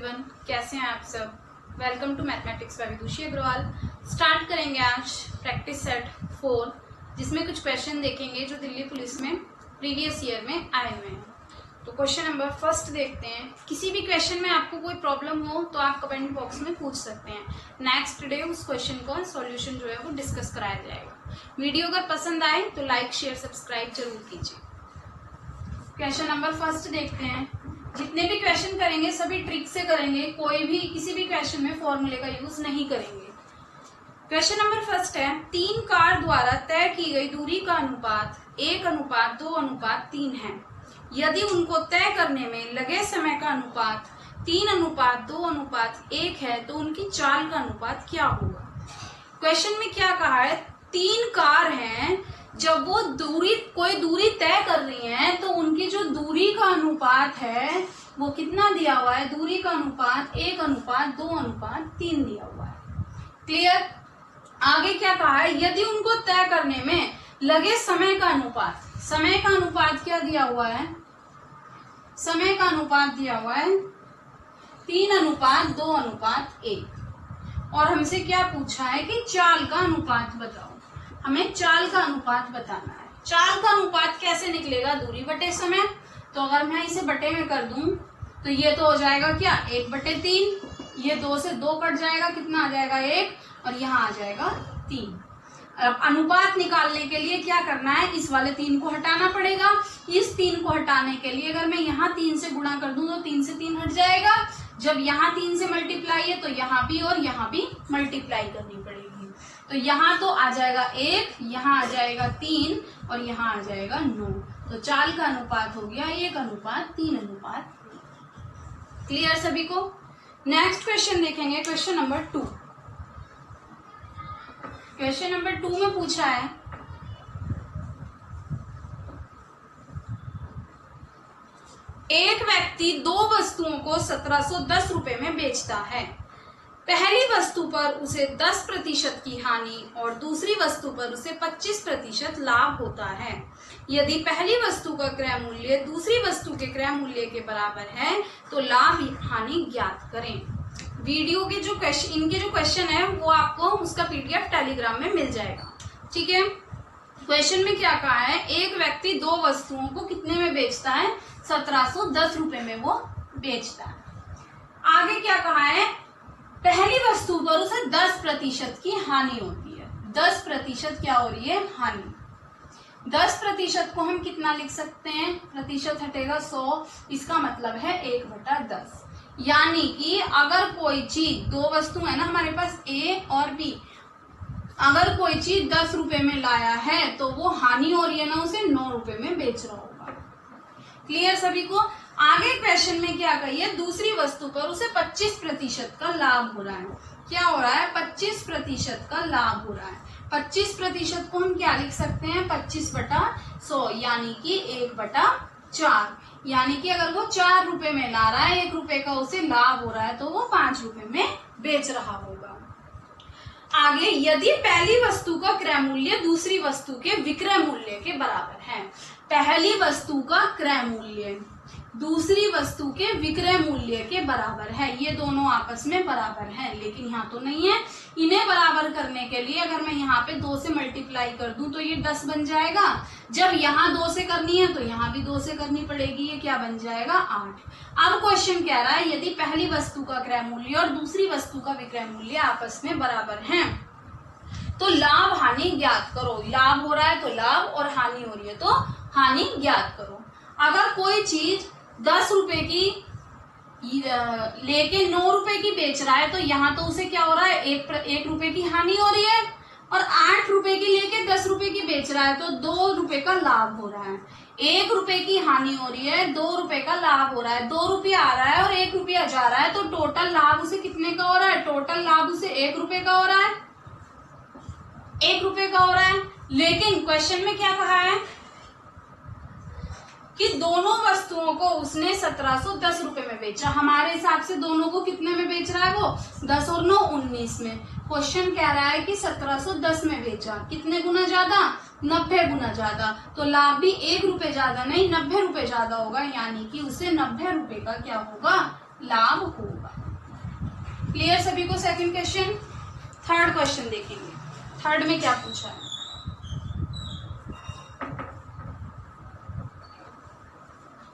Everyone, कैसे हैं आप सब। Welcome to mathematics by Vidushi Agarwal. Start करेंगे आज प्रैक्टिस सेट 4, जिसमें कुछ क्वेश्चन देखेंगे जो दिल्ली पुलिस में प्रीवियस ईयर में आए हुए हैं। तो क्वेश्चन नंबर फर्स्ट देखते हैं। किसी भी क्वेश्चन में आपको कोई प्रॉब्लम हो तो आप कमेंट बॉक्स में पूछ सकते हैं। नेक्स्ट डे उस क्वेश्चन का सॉल्यूशन जो है वो डिस्कस कराया जाएगा। वीडियो अगर पसंद आए तो लाइक शेयर सब्सक्राइब जरूर कीजिए। क्वेश्चन नंबर फर्स्ट देखते हैं। जितने भी क्वेश्चन करेंगे सभी ट्रिक से करेंगे, कोई भी किसी भी क्वेश्चन में फॉर्मूले का यूज नहीं करेंगे। क्वेश्चन नंबर फर्स्ट है, 3 कार द्वारा तय की गई दूरी का अनुपात 1:2:3 है। यदि उनको तय करने में लगे समय का अनुपात 3:2:1 है तो उनकी चाल का अनुपात क्या होगा। क्वेश्चन में क्या कहा है, 3 कार हैं, जब वो कोई दूरी तय कर रही हैं तो उनकी जो दूरी का अनुपात है वो कितना दिया हुआ है। दूरी का अनुपात 1:2:3 दिया हुआ है। क्लियर। आगे क्या कहा है, यदि उनको तय करने में लगे समय का अनुपात क्या दिया हुआ है। समय का अनुपात दिया हुआ है 3:2:1। और हमसे क्या पूछा है कि चाल का अनुपात बताओ। हमें चाल का अनुपात बताना है। चाल का अनुपात कैसे निकलेगा, दूरी बटे समय। तो अगर मैं इसे बटे में कर दूं तो ये तो हो जाएगा क्या 1/3। ये 2 से 2 कट जाएगा, कितना आ जाएगा 1, और यहाँ आ जाएगा 3। अब अनुपात निकालने के लिए क्या करना है, इस वाले 3 को हटाना पड़ेगा। इस 3 को हटाने के लिए अगर मैं यहाँ 3 से गुणा कर दूं तो 3 से 3 हट जाएगा। जब यहाँ 3 से मल्टीप्लाई है तो यहाँ भी और यहाँ भी मल्टीप्लाई करनी पड़ेगी। तो यहाँ तो आ जाएगा 1, यहाँ आ जाएगा 3 और यहाँ आ जाएगा 9। तो चाल का अनुपात हो गया 1:3:1। क्लियर सभी को। नेक्स्ट क्वेश्चन देखेंगे, क्वेश्चन नंबर 2। क्वेश्चन नंबर 2 में पूछा है, एक व्यक्ति 2 वस्तुओं को 1710 रुपए में बेचता है। पहली वस्तु पर उसे 10% की हानि और दूसरी वस्तु पर उसे 25% लाभ होता है। यदि पहली वस्तु का क्रय मूल्य दूसरी वस्तु के क्रय मूल्य के बराबर है तो लाभ हानि ज्ञात करें। वीडियो के जो क्वेश्चन, इनके जो क्वेश्चन है वो आपको उसका पीडीएफ टेलीग्राम में मिल जाएगा। ठीक है। क्वेश्चन में क्या कहा है, एक व्यक्ति 2 वस्तुओं को कितने में बेचता है, 1710 रुपए में वो बेचता है। आगे क्या कहा है, पहली वस्तु पर उसे 10% की हानि होती है। 10% क्या हो रही है, हानि। 10% को हम कितना लिख सकते हैं, प्रतिशत हटेगा 100, इसका मतलब है 1/10। यानी कि अगर कोई चीज, 2 वस्तु है ना हमारे पास ए और बी, अगर कोई चीज 10 रुपए में लाया है तो वो हानि हो रही है ना, उसे 9 रुपए में बेच रहा होगा। क्लियर सभी को। आगे क्वेश्चन में क्या कही है, दूसरी वस्तु पर उसे 25% का लाभ हो रहा है। क्या हो रहा है, 25% का लाभ हो रहा है। 25% को हम क्या लिख सकते हैं, 25/100, यानी कि 1/4। यानी कि अगर वो 4 रुपए में ला रहा है, 1 रुपए का उसे लाभ हो रहा है तो वो 5 रुपए में बेच रहा होगा। आगे, यदि पहली वस्तु का क्रय मूल्य दूसरी वस्तु के विक्रय मूल्य के बराबर है। पहली वस्तु का क्रय मूल्य दूसरी वस्तु के विक्रय मूल्य के बराबर है। ये दोनों आपस में बराबर हैं, लेकिन यहाँ तो नहीं है। इन्हें बराबर करने के लिए अगर मैं यहाँ पे 2 से मल्टीप्लाई कर दूं तो ये 10 बन जाएगा। जब यहाँ 2 से करनी है तो यहाँ भी 2 से करनी पड़ेगी। ये क्या बन जाएगा, 8। अब क्वेश्चन कह रहा है, यदि पहली वस्तु का क्रय मूल्य और दूसरी वस्तु का विक्रय मूल्य आपस में बराबर है तो लाभ हानि ज्ञात करो। लाभ हो रहा है तो लाभ और हानि हो रही है तो हानि ज्ञात करो। अगर कोई चीज 10 रुपए की लेके 9 रुपए की बेच रहा है तो यहाँ तो उसे क्या हो रहा है, 1 रुपए की हानि हो रही है। और 8 रुपए की लेके 10 रुपए की बेच रहा है तो 2 रुपए का लाभ हो रहा है। 1 रुपए की हानि हो रही है, 2 रुपए का लाभ हो रहा है। 2 रुपया आ रहा है और 1 रुपया जा रहा है तो टोटल लाभ उसे कितने का हो रहा है, टोटल लाभ उसे 1 रुपए का हो रहा है। 1 रुपए का हो रहा है। लेकिन क्वेश्चन में क्या कहा है कि दोनों वस्तुओं को उसने 1710 रुपए में बेचा। हमारे हिसाब से दोनों को कितने में बेच रहा है वो, 10 और 9 19 में। क्वेश्चन कह रहा है कि 1710 में बेचा, कितने गुना ज्यादा, 90 गुना ज्यादा। तो लाभ भी 1 रुपए ज्यादा नहीं 90 रुपए ज्यादा होगा, यानी कि उसे 90 रुपए का क्या होगा, लाभ होगा। क्लियर सभी को सेकंड क्वेश्चन। थर्ड क्वेश्चन देखेंगे, थर्ड में क्या पूछा है।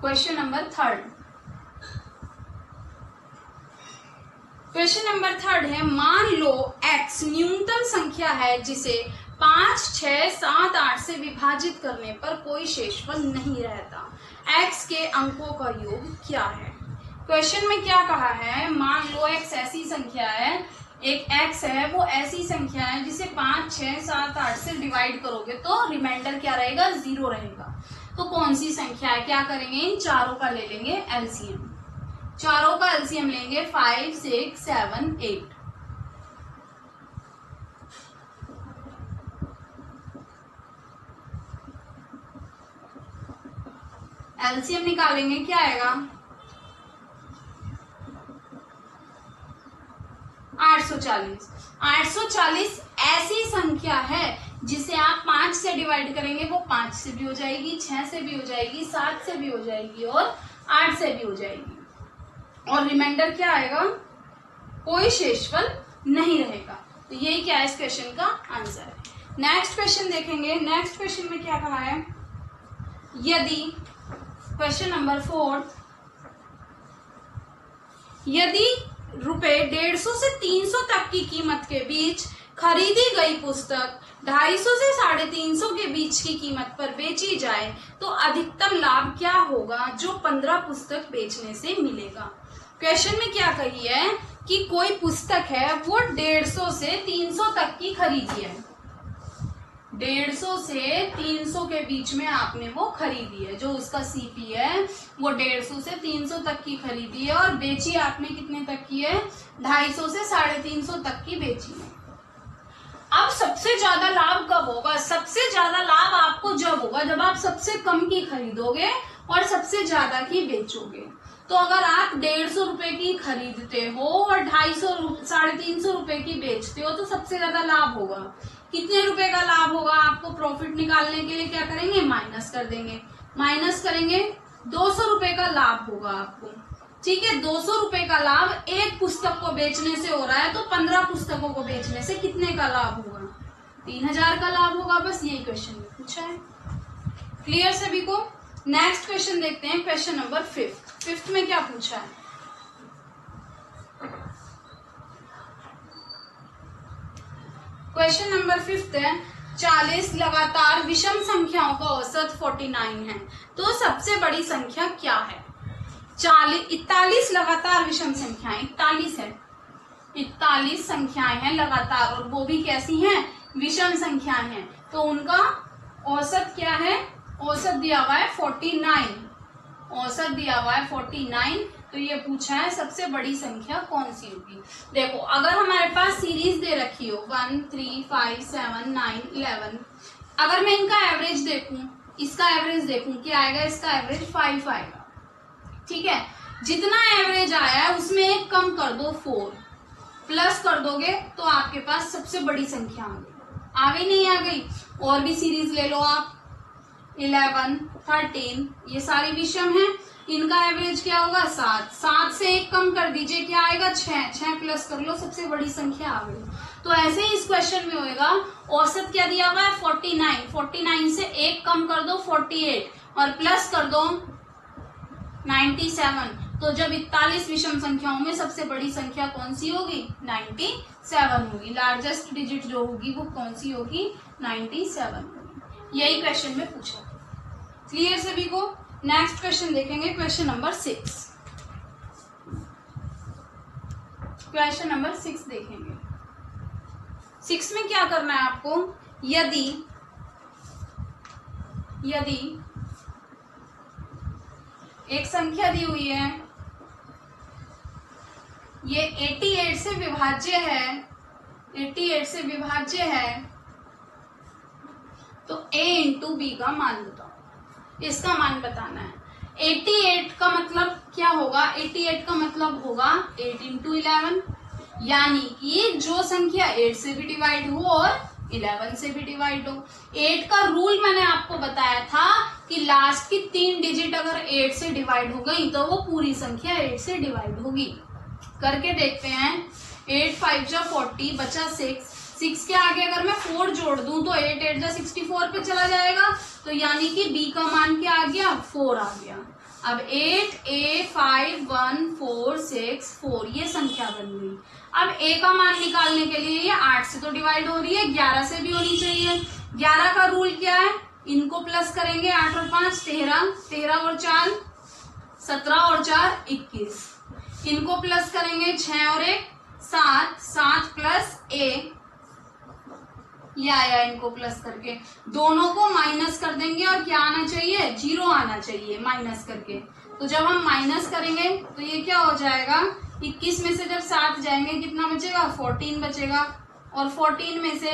Question number third, question number third है, मान लो x न्यूनतम संख्या है जिसे 5, 6, 7, 8 से विभाजित करने पर कोई शेषफल नहीं रहता। x के अंकों का योग क्या है। क्वेश्चन में क्या कहा है, मान लो x ऐसी संख्या है, एक x है वो ऐसी संख्या है जिसे 5, 6, 7, 8 से डिवाइड करोगे तो रिमाइंडर क्या रहेगा, 0 रहेगा। तो कौन सी संख्या है, क्या करेंगे, इन चारों का ले लेंगे एलसीएम। चारों का एलसीएम लेंगे 5, 6, 7, 8। एलसीएम निकालेंगे, क्या आएगा, 840। 840 ऐसी संख्या है जिसे आप 5 से डिवाइड करेंगे वो 5 से भी हो जाएगी, 6 से भी हो जाएगी, 7 से भी हो जाएगी और 8 से भी हो जाएगी, और रिमाइंडर क्या आएगा, कोई शेषफल नहीं रहेगा। तो यही क्या है इस क्वेश्चन का आंसर है। नेक्स्ट क्वेश्चन देखेंगे, नेक्स्ट क्वेश्चन में क्या कहा है, यदि क्वेश्चन नंबर 4, यदि रुपए 150 से 300 तक की कीमत के बीच खरीदी गई पुस्तक 250 से 350 के बीच की कीमत पर बेची जाए तो अधिकतम लाभ क्या होगा जो 15 पुस्तक बेचने से मिलेगा। क्वेश्चन में क्या कही है कि कोई पुस्तक है वो 150 से 300 तक की खरीदी है, 150 से 300 के बीच में आपने वो खरीदी है, जो उसका सीपी है वो 150 से 300 तक की खरीदी है और बेची आपने कितने तक की है, 250 से 350 तक की बेची है। अब सबसे ज्यादा लाभ कब होगा, सबसे ज्यादा लाभ आपको जब होगा जब आप सबसे कम की खरीदोगे और सबसे ज्यादा की बेचोगे। तो अगर आप 150 रुपए की खरीदते हो और 250 350 रुपए की बेचते हो तो सबसे ज्यादा लाभ होगा। कितने रुपए का लाभ होगा, आपको प्रॉफिट निकालने के लिए क्या करेंगे, माइनस कर देंगे, माइनस करेंगे, 200 रुपए का लाभ होगा आपको। ठीक है, 200 रुपए का लाभ एक पुस्तक को बेचने से हो रहा है, तो 15 पुस्तकों को बेचने से कितने का लाभ होगा, 3000 का लाभ होगा। बस यही क्वेश्चन में पूछा है। क्लियर सभी को। नेक्स्ट क्वेश्चन देखते हैं, क्वेश्चन नंबर 5 में क्या पूछा है। क्वेश्चन नंबर 5 है, 40 लगातार विषम संख्याओं का औसत 49 है, तो सबसे बड़ी संख्या क्या है। 41 लगातार विषम संख्याएं, 41 है, 41 संख्याएं हैं लगातार और वो भी कैसी हैं, विषम संख्याएं हैं, तो उनका औसत क्या है, औसत दिया हुआ है 49, औसत दिया हुआ है 49। तो ये पूछा है सबसे बड़ी संख्या कौन सी होगी। देखो अगर हमारे पास सीरीज दे रखी हो 1, 3, 5, 7, 9, 11, अगर मैं इनका एवरेज देखूं, इसका एवरेज देखूं, क्या आएगा, इसका एवरेज 5 आएगा। ठीक है, जितना एवरेज आया है उसमें एक कम कर दो 4, प्लस कर दोगे तो आपके पास सबसे बड़ी संख्या आ गई, नहीं आ गई। और भी सीरीज ले लो आप, 11, 13, ये सारी विषम है, इनका एवरेज क्या होगा 7, 7 से एक कम कर दीजिए, क्या आएगा 6, 6 प्लस कर लो, सबसे बड़ी संख्या आ गई। तो ऐसे ही इस क्वेश्चन में होएगा, औसत क्या दिया हुआ है 49, 49 से एक कम कर दो 48 और प्लस कर दो 97। तो जब 41 विषम संख्याओं में सबसे बड़ी संख्या कौन सी होगी, 97 होगी। लार्जेस्ट डिजिट जो होगी वो कौन सी होगी, 97 होगी। यही क्वेश्चन में पूछा। क्लियर सभी को। नेक्स्ट क्वेश्चन देखेंगे, क्वेश्चन नंबर 6। क्वेश्चन नंबर 6 देखेंगे। 6 में क्या करना है आपको, यदि एक संख्या दी हुई है, ये 88 से विभाज्य है, 88 से विभाज्य है, तो a इंटू बी का मान बताओ, इसका मान बताना है। 88 का मतलब क्या होगा, 88 का मतलब होगा 8 इंटू 11, यानी कि जो संख्या 8 से भी डिवाइड हो और 11 से भी डिवाइड हो। 8 का रूल मैंने आपको बताया था कि लास्ट की 3 डिजिट अगर 8 से डिवाइड हो गई तो वो पूरी संख्या 8 से डिवाइड होगी। करके देखते हैं, 8 5 जा 40 बचा 6 के आगे अगर मैं 4 जोड़ दूं तो 8 8 जा 64 पे चला जाएगा, तो यानी कि b का मान क्या आ गया, 4 आ गया। अब 8 a 5 1 4 6 4 ये संख्या बन गई। अब a का मान निकालने के लिए ये 8 से तो डिवाइड हो रही है, 11 से भी होनी चाहिए। 11 का रूल क्या है, इनको प्लस करेंगे 8 और 5 13, 13 और 4 17 और 4 21, इनको प्लस करेंगे 6 और 1 7, 7 प्लस a, ये आया इनको प्लस करके, दोनों को माइनस कर देंगे और क्या आना चाहिए, 0 आना चाहिए माइनस करके। तो जब हम माइनस करेंगे तो ये क्या हो जाएगा, 21 में से जब 7 जाएंगे कितना बचेगा, 14 बचेगा, और 14 में से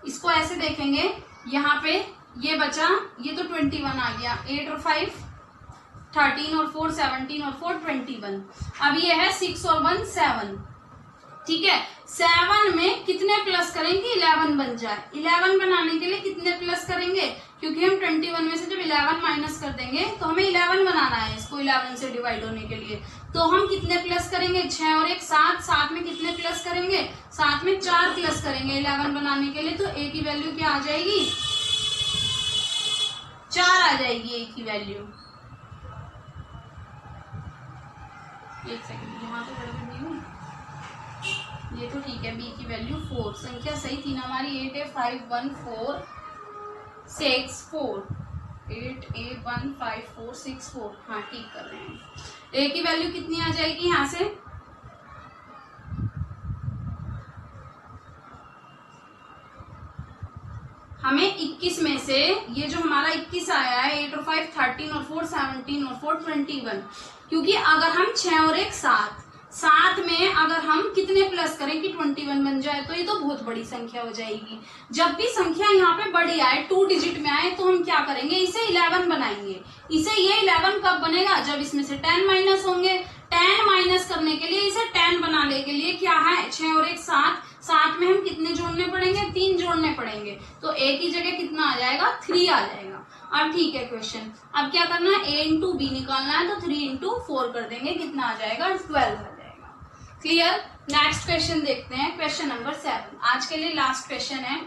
इसको ऐसे देखेंगे, यहाँ पे ये बचा, ये तो 21 आ गया, 8 और 5 13 और 4 17 और 4 21, अब ये है 6 और 1 7, ठीक है। 7 में कितने प्लस करेंगे, 11 बन जाए। 11 बनाने के लिए कितने प्लस करेंगे, क्योंकि हम 21 में से जब 11 माइनस कर देंगे तो हमें 11 बनाना है इसको 11 से डिवाइड होने के लिए, तो हम कितने प्लस करेंगे, 6 और 1 7, 7 में कितने प्लस करेंगे, 7 में 4 प्लस करेंगे 11 बनाने के लिए, तो a की वैल्यू क्या आ जाएगी, 4 आ जाएगी a की वैल्यू। एक सेकंड, यहाँ तो गड़बड़ नहीं हुई, ये तो ठीक है, b की वैल्यू 4, संख्या सही थी ना हमारी, 8 a 5 1 4 6 4, 8 a 1 5 4 6 4, हाँ ठीक कर रहे हैं। a की वैल्यू कितनी आ जाएगी यहाँ से, हमें 21 में से ये जो हमारा 21 आया है, 8 और 5 13 और 4 17 और 4 21, क्योंकि अगर हम 6 और 1 7 में अगर हम कितने प्लस करें कि 21 बन जाए, तो ये तो बहुत बड़ी संख्या हो जाएगी। जब भी संख्या यहाँ पे बड़ी आए, 2 डिजिट में आए, तो हम क्या करेंगे, इसे 11 बनाएंगे। इसे ये 11 कब बनेगा, जब इसमें से 10 माइनस होंगे। 10 माइनस करने के लिए, इसे 10 बनाने के लिए क्या है, 6 और 1 7 में हम कितने जोड़ने पड़ेंगे, 3 जोड़ने पड़ेंगे, तो a की जगह कितना आ जाएगा, 3 आ जाएगा। अब ठीक है क्वेश्चन, अब क्या करना है, a इंटू बी निकालना है, तो 3 इंटू 4 कर देंगे, कितना आ जाएगा, 12 आ जाएगा। क्लियर। नेक्स्ट क्वेश्चन देखते हैं, क्वेश्चन नंबर 7, आज के लिए लास्ट क्वेश्चन है।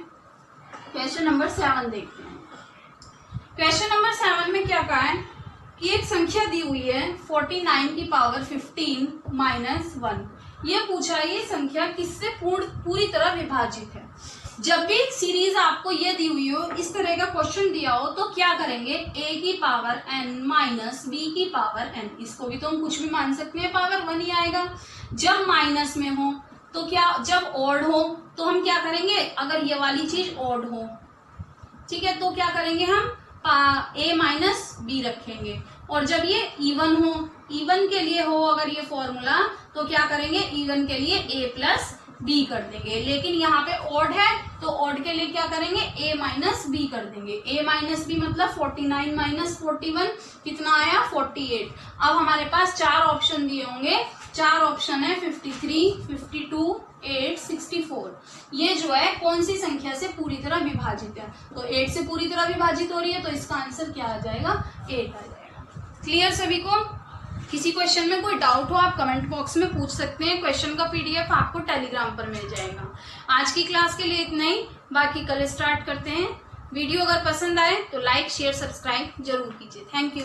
क्वेश्चन नंबर 7 देखते हैं। क्वेश्चन नंबर 7 में क्या कहा है कि एक संख्या दी हुई है 49 की पावर 15 माइनस 1, ये पूछा है ये संख्या किससे पूरी तरह विभाजित है। जब भी सीरीज आपको ये दी हुई हो, इस तरह का क्वेश्चन दिया हो, तो क्या करेंगे, a की पावर n माइनस b की पावर n, इसको भी तो हम कुछ भी मान सकते हैं, पावर 1 ही आएगा। जब माइनस में हो तो क्या, जब ऑड हो तो हम क्या करेंगे, अगर ये वाली चीज ऑड हो, ठीक है, तो क्या करेंगे हम a माइनस बी रखेंगे, और जब ये इवन हो, इवन के लिए हो अगर ये फॉर्मूला, तो क्या करेंगे, इवन के लिए a प्लस बी कर देंगे। लेकिन यहाँ पे ऑड है, तो ऑड के लिए क्या करेंगे, a माइनस बी कर देंगे। a माइनस बी मतलब 49 माइनस 41 कितना आया, 48। अब हमारे पास 4 ऑप्शन दिए होंगे, 4 ऑप्शन है 53 52 8 64। ये जो है कौन सी संख्या से पूरी तरह विभाजित है, तो 8 से पूरी तरह विभाजित हो रही है, तो इसका आंसर क्या आ जाएगा, 8 आ जाएगा। क्लियर सभी को। किसी क्वेश्चन में कोई डाउट हो आप कमेंट बॉक्स में पूछ सकते हैं। क्वेश्चन का PDF आपको टेलीग्राम पर मिल जाएगा। आज की क्लास के लिए इतना ही, बाकी कल स्टार्ट करते हैं। वीडियो अगर पसंद आए तो लाइक शेयर सब्सक्राइब जरूर कीजिए। Thank you.